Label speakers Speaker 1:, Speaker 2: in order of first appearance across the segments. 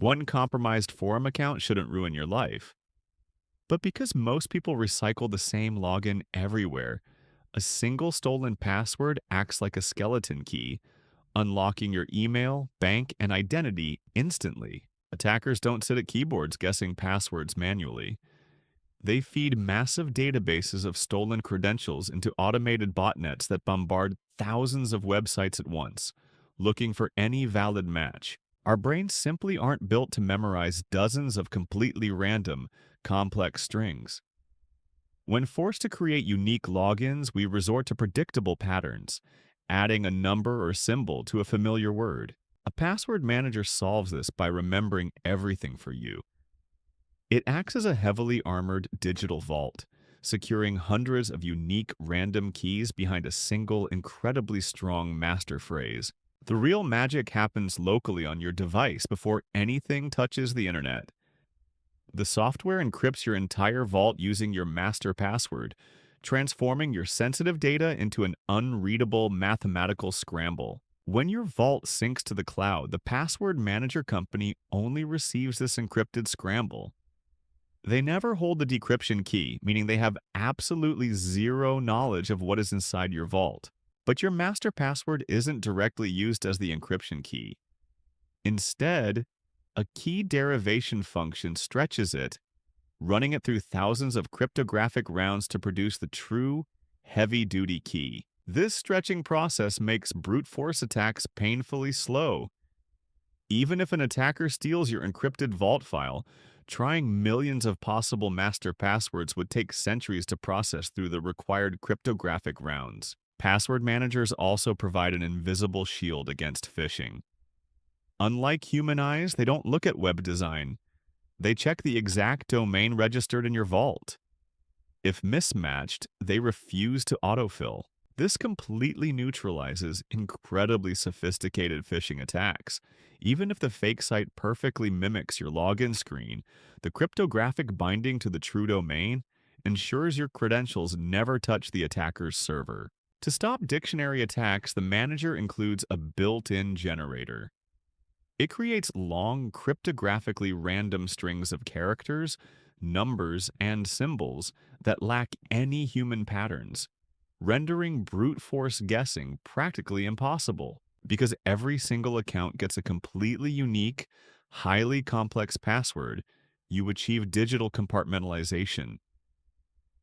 Speaker 1: One compromised forum account shouldn't ruin your life. But because most people recycle the same login everywhere, a single stolen password acts like a skeleton key, unlocking your email, bank, and identity instantly. Attackers don't sit at keyboards guessing passwords manually. They feed massive databases of stolen credentials into automated botnets that bombard thousands of websites at once, looking for any valid match. Our brains simply aren't built to memorize dozens of completely random, complex strings. When forced to create unique logins, we resort to predictable patterns, adding a number or symbol to a familiar word. A password manager solves this by remembering everything for you. It acts as a heavily armored digital vault, securing hundreds of unique random keys behind a single incredibly strong master phrase. The real magic happens locally on your device before anything touches the internet. The software encrypts your entire vault using your master password, transforming your sensitive data into an unreadable mathematical scramble. When your vault syncs to the cloud, the password manager company only receives this encrypted scramble. They never hold the decryption key, meaning they have absolutely zero knowledge of what is inside your vault. But your master password isn't directly used as the encryption key. Instead, a key derivation function stretches it, running it through thousands of cryptographic rounds to produce the true, heavy-duty key. This stretching process makes brute force attacks painfully slow. Even if an attacker steals your encrypted vault file, trying millions of possible master passwords would take centuries to process through the required cryptographic rounds. Password managers also provide an invisible shield against phishing. Unlike human eyes, they don't look at web design. They check the exact domain registered in your vault. If mismatched, they refuse to autofill. This completely neutralizes incredibly sophisticated phishing attacks. Even if the fake site perfectly mimics your login screen, the cryptographic binding to the true domain ensures your credentials never touch the attacker's server. To stop dictionary attacks, the manager includes a built-in generator. It creates long, cryptographically random strings of characters, numbers, and symbols that lack any human patterns, rendering brute force guessing practically impossible. Because every single account gets a completely unique, highly complex password, you achieve digital compartmentalization.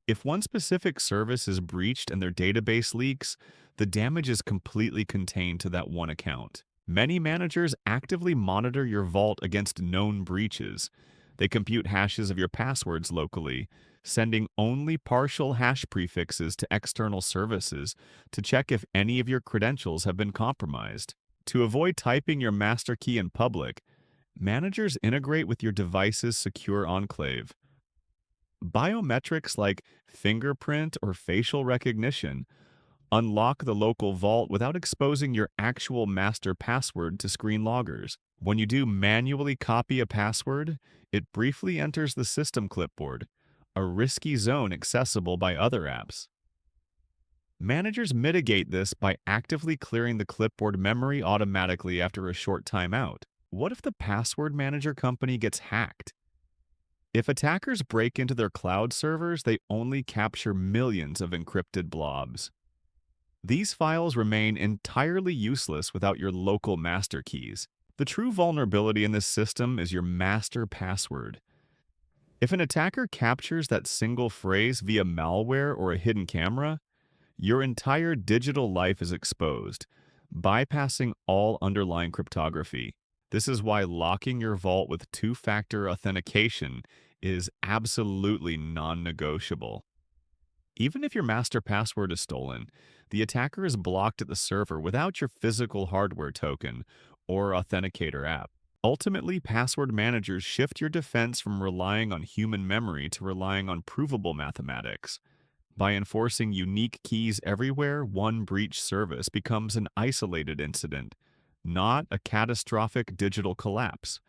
Speaker 1: If one specific service is breached and their database leaks, the damage is completely contained to that one account. Many managers actively monitor your vault against known breaches. They compute hashes of your passwords locally, sending only partial hash prefixes to external services to check if any of your credentials have been compromised. To avoid typing your master key in public, managers integrate with your device's secure enclave. Biometrics like fingerprint or facial recognition unlock the local vault without exposing your actual master password to screen loggers. When you do manually copy a password, it briefly enters the system clipboard, a risky zone accessible by other apps. Managers mitigate this by actively clearing the clipboard memory automatically after a short timeout. What if the password manager company gets hacked? If attackers break into their cloud servers, they only capture millions of encrypted blobs. These files remain entirely useless without your local master keys. The true vulnerability in this system is your master password. If an attacker captures that single phrase via malware or a hidden camera, your entire digital life is exposed, bypassing all underlying cryptography. This is why locking your vault with two-factor authentication is absolutely non-negotiable. Even if your master password is stolen, the attacker is blocked at the server without your physical hardware token or authenticator app. Ultimately, password managers shift your defense from relying on human memory to relying on provable mathematics. By enforcing unique keys everywhere, one breach service becomes an isolated incident, not a catastrophic digital collapse.